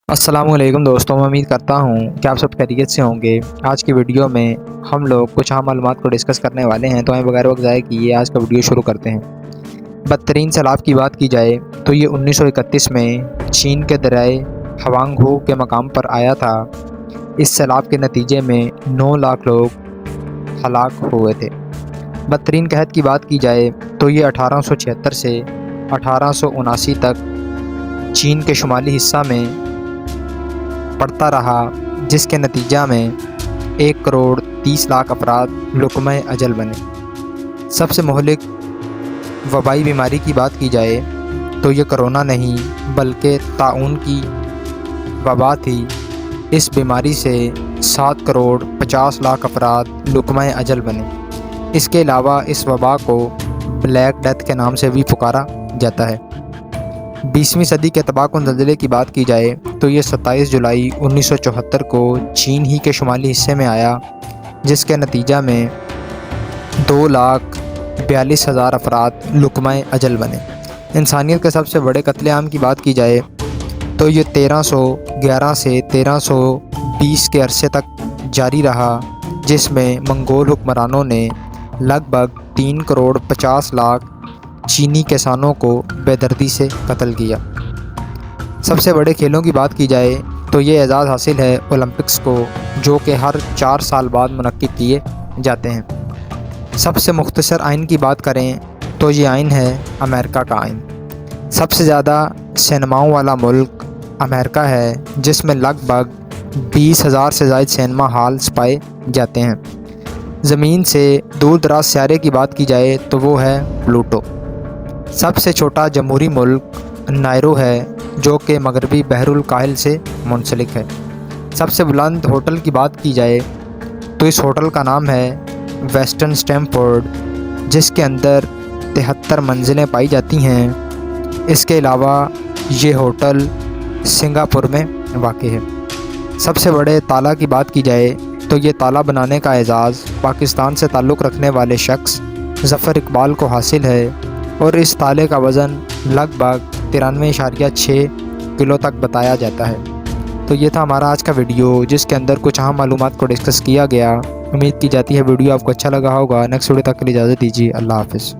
السلام علیکم دوستوں، میں امید کرتا ہوں کہ آپ سب خیریت سے ہوں گے۔ آج کی ویڈیو میں ہم لوگ کچھ اہم معلومات کو ڈسکس کرنے والے ہیں، تو ہمیں بغیر وقت ضائع کیے آج کا ویڈیو شروع کرتے ہیں۔ بدترین سیلاب کی بات کی جائے تو یہ 1931 میں چین کے دریائے ہوانگ ہو کے مقام پر آیا تھا۔ اس سیلاب کے نتیجے میں 9 لاکھ لوگ ہلاک ہوئے تھے۔ بدترین قحط کی بات کی جائے تو یہ 1876 سے 1879 تک چین کے شمالی حصہ میں پڑتا رہا، جس کے نتیجہ میں 1 کروڑ 30 لاکھ افراد لقمہ اجل بنے۔ سب سے مہلک وبائی بیماری کی بات کی جائے تو یہ کرونا نہیں بلکہ طاعون کی وبا تھی۔ اس بیماری سے 7 کروڑ 50 لاکھ افراد لقمہ اجل بنے۔ اس کے علاوہ اس وبا کو بلیک ڈیتھ کے نام سے بھی پکارا جاتا ہے۔ 20ویں صدی کے تباہ کن زلزلے کی بات کی جائے تو یہ 27 جولائی 1974 کو چین ہی کے شمالی حصے میں آیا، جس کے نتیجہ میں 2,42,000 افراد لقمہ اجل بنے۔ انسانیت کے سب سے بڑے قتل عام کی بات کی جائے تو یہ 1311 سے 1320 کے عرصے تک جاری رہا، جس میں منگول حکمرانوں نے لگ بھگ 3 کروڑ 50 لاکھ چینی کسانوں کو بے دردی سے قتل کیا۔ سب سے بڑے کھیلوں کی بات کی جائے تو یہ اعزاز حاصل ہے اولمپکس کو، جو کہ ہر 4 سال بعد منعقد کیے جاتے ہیں۔ سب سے مختصر آئین کی بات کریں تو یہ آئین ہے امریکہ کا آئین۔ سب سے زیادہ سینماؤں والا ملک امریکہ ہے، جس میں لگ بھگ 20,000 سے زائد سینما ہالز پائے جاتے ہیں۔ زمین سے دور دراز سیارے کی بات کی جائے تو وہ ہے پلوٹو۔ سب سے چھوٹا جمہوری ملک نائرو ہے، جو کہ مغربی بحر الکاہل سے منسلک ہے۔ سب سے بلند ہوٹل کی بات کی جائے تو اس ہوٹل کا نام ہے ویسٹرن اسٹیمفورڈ، جس کے اندر 73 منزلیں پائی جاتی ہیں۔ اس کے علاوہ یہ ہوٹل سنگاپور میں واقع ہے۔ سب سے بڑے تالا کی بات کی جائے تو یہ تالا بنانے کا اعزاز پاکستان سے تعلق رکھنے والے شخص ظفر اقبال کو حاصل ہے، اور اس تالے کا وزن لگ بھگ 93.6 کلو تک بتایا جاتا ہے۔ تو یہ تھا ہمارا آج کا ویڈیو، جس کے اندر کچھ اہم معلومات کو ڈسکس کیا گیا۔ امید کی جاتی ہے ویڈیو آپ کو اچھا لگا ہوگا۔ نیکسٹ ویڈیو تک کے لیے اجازت دیجیے۔ اللہ حافظ۔